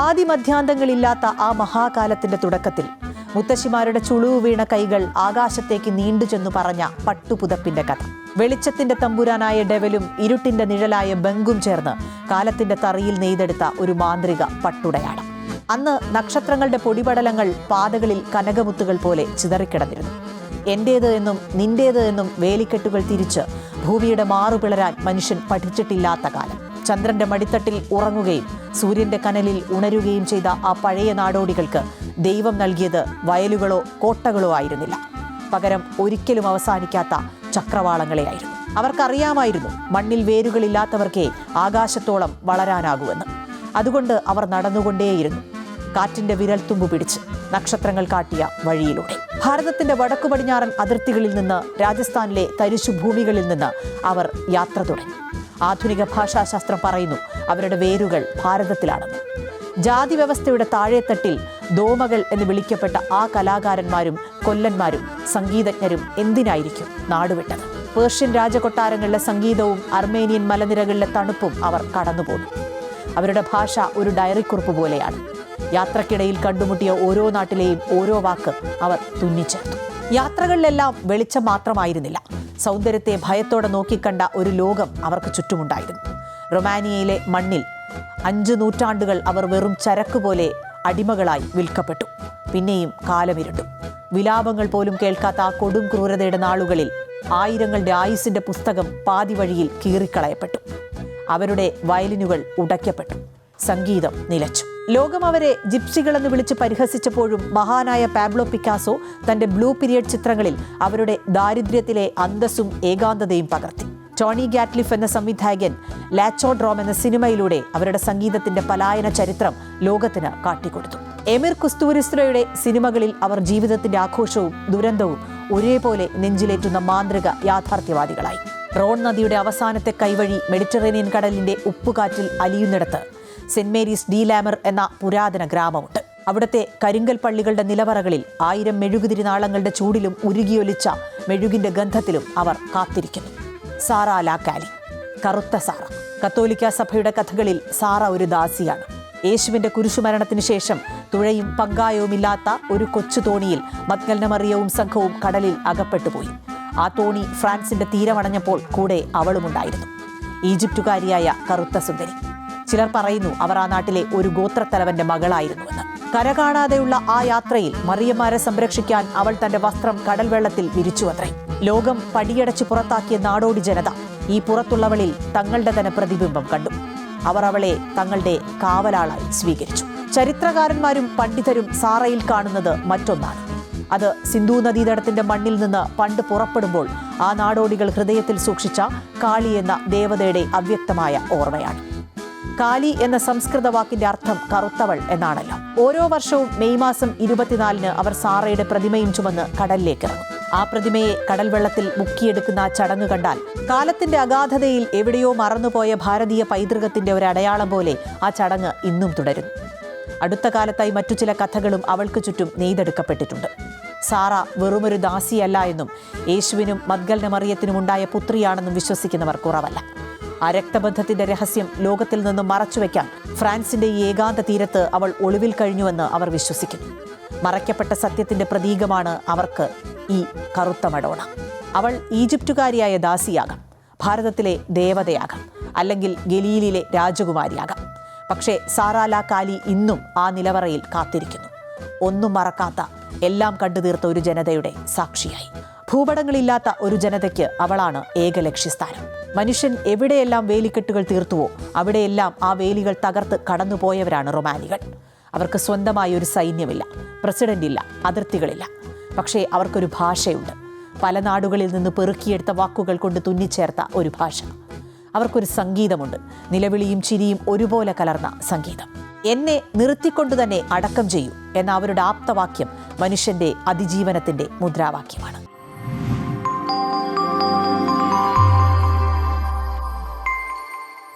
ആദിമധ്യാന്തങ്ങളില്ലാത്ത ആ മഹാകാലത്തിന്റെ തുടക്കത്തിൽ മുത്തശ്ശിമാരുടെ ചുളിവു വീണ കൈകൾ ആകാശത്തേക്ക് നീണ്ടു ചെന്നു പറഞ്ഞ പട്ടുപുതപ്പിന്റെ കഥ. വെളിച്ചത്തിന്റെ തമ്പുരാനായ ഡെവലും ഇരുട്ടിന്റെ നിഴലായ ബംഗും ചേർന്ന് കാലത്തിന്റെ തറിയിൽ നെയ്തെടുത്ത ഒരു മാന്ത്രിക പട്ടുടയാണ്. അന്ന് നക്ഷത്രങ്ങളുടെ പൊടിപടലങ്ങൾ പാതകളിൽ കനകമുത്തുകൾ പോലെ ചിതറിക്കിടന്നിരുന്നു. എന്റേത് എന്നും നിന്റേത് എന്നും വേലിക്കെട്ടുകൾ തിരിച്ച് ഭൂമിയുടെ മാറുപിളരാൻ മനുഷ്യൻ പഠിച്ചിട്ടില്ലാത്ത കാലം. ചന്ദ്രന്റെ മടിത്തട്ടിൽ ഉറങ്ങുകയും സൂര്യന്റെ കനലിൽ ഉണരുകയും ചെയ്ത ആ പഴയ നാടോടികൾക്ക് ദൈവം നൽകിയത് വയലുകളോ കോട്ടകളോ ആയിരുന്നില്ല. പകരം ഒരിക്കലും അവസാനിക്കാത്ത ചക്രവാളങ്ങളെയായിരുന്നു. അവർക്കറിയാമായിരുന്നു മണ്ണിൽ വേരുകളില്ലാത്തവർക്കേ ആകാശത്തോളം വളരാനാകുമെന്ന്. അതുകൊണ്ട് അവർ നടന്നുകൊണ്ടേയിരുന്നു, കാറ്റിന്റെ വിരൽത്തുമ്പ് പിടിച്ച് നക്ഷത്രങ്ങൾ കാട്ടിയ വഴിയിലൂടെ. ഭാരതത്തിന്റെ വടക്കു പടിഞ്ഞാറൻ അതിർത്തികളിൽ നിന്ന്, രാജസ്ഥാനിലെ തരിശുഭൂമികളിൽ നിന്ന് അവർ യാത്ര തുടങ്ങി. ആധുനിക ഭാഷാശാസ്ത്രം പറയുന്നു അവരുടെ വേരുകൾ ഭാരതത്തിലാണെന്ന്. ജാതി വ്യവസ്ഥയുടെ താഴെത്തട്ടിൽ ദോമകൾ എന്ന് വിളിക്കപ്പെട്ട ആ കലാകാരന്മാരും കൊല്ലന്മാരും സംഗീതജ്ഞരും എന്തിനായിരിക്കും നാടുവിട്ടത്? പേർഷ്യൻ രാജകൊട്ടാരങ്ങളിലെ സംഗീതവും അർമേനിയൻ മലനിരകളിലെ തണുപ്പും അവർ കടന്നുപോന്നു. അവരുടെ ഭാഷ ഒരു ഡയറിക്കുറിപ്പ് പോലെയാണ്. യാത്രക്കിടയിൽ കണ്ടുമുട്ടിയ ഓരോ നാട്ടിലെയും ഓരോ വാക്ക് അവർ തുന്നിച്ചേർത്തു. യാത്രകളിലെല്ലാം വെളിച്ചം മാത്രമായിരുന്നില്ല, സൗന്ദര്യത്തെ ഭയത്തോടെ നോക്കിക്കണ്ട ഒരു ലോകം അവർക്ക് ചുറ്റുമുണ്ടായിരുന്നു. റൊമാനിയയിലെ മണ്ണിൽ 5 നൂറ്റാണ്ടുകൾ അവർ വെറും ചരക്ക് പോലെ അടിമകളായി വിൽക്കപ്പെട്ടു. പിന്നെയും കാലമിരുണ്ടു. വിലാപങ്ങൾ പോലും കേൾക്കാത്ത ആ കൊടും ക്രൂരതയുടെ നാളുകളിൽ ആയിരങ്ങളുടെ ആയുസിന്റെ പുസ്തകം പാതി വഴിയിൽ കീറിക്കളയപ്പെട്ടു. അവരുടെ വയലിനുകൾ ഉടയ്ക്കപ്പെട്ടു. സംഗീതം നിലച്ചു. ലോകം അവരെ ജിപ്സികളെന്ന് വിളിച്ച് പരിഹസിച്ചപ്പോഴും മഹാനായ പാബ്ലോ പിക്കാസോ തന്റെ ബ്ലൂ പീരിയഡ് ചിത്രങ്ങളിൽ അവരുടെ ദാരിദ്ര്യത്തിലെ അന്തസ്സും ഏകാന്തതയും പകർത്തി. ടോണി ഗാറ്റ്ലിഫ് എന്ന സംവിധായകൻ ലാച്ചോഡ്രോം എന്ന സിനിമയിലൂടെ അവരുടെ സംഗീതത്തിന്റെ പലായന ചരിത്രം ലോകത്തിന് കാട്ടിക്കൊടുത്തു. എമിർ കുസ്തൂരിസ്ത്രയുടെ സിനിമകളിൽ അവർ ജീവിതത്തിന്റെ ആഘോഷവും ദുരന്തവും ഒരേപോലെ നെഞ്ചിലേറ്റുന്ന മാന്ത്രിക യാഥാർത്ഥ്യവാദികളായി. റോൺ നദിയുടെ അവസാനത്തെ കൈവഴി മെഡിറ്ററേനിയൻ കടലിന്റെ ഉപ്പുകാറ്റിൽ അലിയുന്നിടത്ത് സെന്റ് മേരീസ് ഡി ലാമർ എന്ന പുരാതന ഗ്രാമമുണ്ട്. അവിടുത്തെ കരിങ്കൽ പള്ളികളുടെ നിലവറകളിൽ 1000 മെഴുകുതിരി നാളങ്ങളുടെ ചൂടിലും ഉരുകിയൊലിച്ച മെഴുകിന്റെ ഗന്ധത്തിലും അവർ കാത്തിരിക്കുന്നു. സാറ ലാ കാലി, കറുത്ത സാറ. കത്തോലിക്ക സഭയുടെ കഥകളിൽ സാറ ഒരു ദാസിയാണ്. യേശുവിന്റെ കുരിശുമരണത്തിന് ശേഷം തുഴയും പങ്കായവുമില്ലാത്ത ഒരു കൊച്ചു തോണിയിൽ മഗ്ദലന മറിയവും സംഘവും കടലിൽ അകപ്പെട്ടുപോയി. ആ തോണി ഫ്രാൻസിന്റെ തീരമണഞ്ഞപ്പോൾ കൂടെ അവളുമുണ്ടായിരുന്നു, ഈജിപ്തുകാരിയായ കറുത്ത സുന്ദരി. ചിലർ പറയുന്നു അവർ ആ നാട്ടിലെ ഒരു ഗോത്രത്തലവന്റെ മകളായിരുന്നുവെന്ന്. കരകാണാതെയുള്ള ആ യാത്രയിൽ മറിയന്മാരെ സംരക്ഷിക്കാൻ അവൾ തന്റെ വസ്ത്രം കടൽ വെള്ളത്തിൽ വിരിച്ചുവത്രേ. ലോകം പടിയടച്ച് പുറത്താക്കിയ നാടോടി ജനത ഈ പുറത്തുള്ളവളിൽ തങ്ങളുടെ തന്നെ പ്രതിബിംബം കണ്ടു. അവർ അവളെ തങ്ങളുടെ കാവലാളായി സ്വീകരിച്ചു. ചരിത്രകാരന്മാരും പണ്ഡിതരും സാറയിൽ കാണുന്നത് മറ്റൊന്നാണ്. അത് സിന്ധു നദീതടത്തിന്റെ മണ്ണിൽ നിന്ന് പണ്ട് പുറപ്പെടുമ്പോൾ ആ നാടോടികൾ ഹൃദയത്തിൽ സൂക്ഷിച്ച കാളി എന്ന ദേവതയുടെ അവ്യക്തമായ ഓർമ്മയാണ്. കാലി എന്ന സംസ്കൃത വാക്കിന്റെ അർത്ഥം കറുത്തവൾ എന്നാണല്ലോ. ഓരോ വർഷവും മെയ് മാസം 24-ന് അവർ സാറയുടെ പ്രതിമയും ചുമന്ന് കടലിലേക്ക് ഇറങ്ങും. ആ പ്രതിമയെ കടൽ വെള്ളത്തിൽ മുക്കിയെടുക്കുന്ന ആ ചടങ്ങ് കണ്ടാൽ കാലത്തിന്റെ അഗാധതയിൽ എവിടെയോ മറന്നുപോയ ഭാരതീയ പൈതൃകത്തിന്റെ ഒരു അടയാളം പോലെ ആ ചടങ്ങ് ഇന്നും തുടരുന്നു. അടുത്ത കാലത്തായി മറ്റു ചില കഥകളും അവൾക്ക് ചുറ്റും നെയ്തെടുക്കപ്പെട്ടിട്ടുണ്ട്. സാറ വെറുമൊരു ദാസിയല്ല എന്നും യേശുവിനും മഗ്ദലന മറിയത്തിനും ഉണ്ടായ പുത്രിയാണെന്നും വിശ്വസിക്കുന്നവർ കുറവല്ല. ആ രക്തബന്ധത്തിന്റെ രഹസ്യം ലോകത്തിൽ നിന്നും മറച്ചുവെക്കാൻ ഫ്രാൻസിന്റെ ഈ ഏകാന്ത തീരത്ത് അവൾ ഒളിവിൽ കഴിഞ്ഞുവെന്ന് അവർ വിശ്വസിക്കുന്നു. മറയ്ക്കപ്പെട്ട സത്യത്തിന്റെ പ്രതീകമാണ് അവർക്ക് ഈ കറുത്ത മഡോണ. അവൾ ഈജിപ്തുകാരിയായ ദാസിയാകാം, ഭാരതത്തിലെ ദേവതയാകാം, അല്ലെങ്കിൽ ഗലീലിലെ രാജകുമാരിയാകാം. പക്ഷേ സാറ ലാ കാലി ഇന്നും ആ നിലവറയിൽ കാത്തിരിക്കുന്നു. ഒന്നും മറക്കാത്ത, എല്ലാം കണ്ടുതീർത്ത ഒരു ജനതയുടെ സാക്ഷിയായി. ഭൂപടങ്ങളില്ലാത്ത ഒരു ജനതയ്ക്ക് അവളാണ് ഏകലക്ഷ്യസ്ഥാനം. മനുഷ്യൻ എവിടെയെല്ലാം വേലിക്കെട്ടുകൾ തീർത്തുവോ അവിടെയെല്ലാം ആ വേലികൾ തകർത്ത് കടന്നുപോയവരാണ് റൊമാനികൾ. അവർക്ക് സ്വന്തമായ ഒരു സൈന്യമില്ല, പ്രസിഡന്റില്ല, അതിർത്തികളില്ല. പക്ഷേ അവർക്കൊരു ഭാഷയുണ്ട്. പല നാടുകളിൽ നിന്ന് പെറുക്കിയെടുത്ത വാക്കുകൾ കൊണ്ട് തുന്നിച്ചേർത്ത ഒരു ഭാഷ. അവർക്കൊരു സംഗീതമുണ്ട്, നിലവിളിയും ചിരിയും ഒരുപോലെ കലർന്ന സംഗീതം. എന്നെ നിർത്തിക്കൊണ്ടു തന്നെ അടക്കം ചെയ്യൂ എന്ന അവരുടെ ആപ്തവാക്യം മനുഷ്യന്റെ അതിജീവനത്തിന്റെ മുദ്രാവാക്യമാണ്.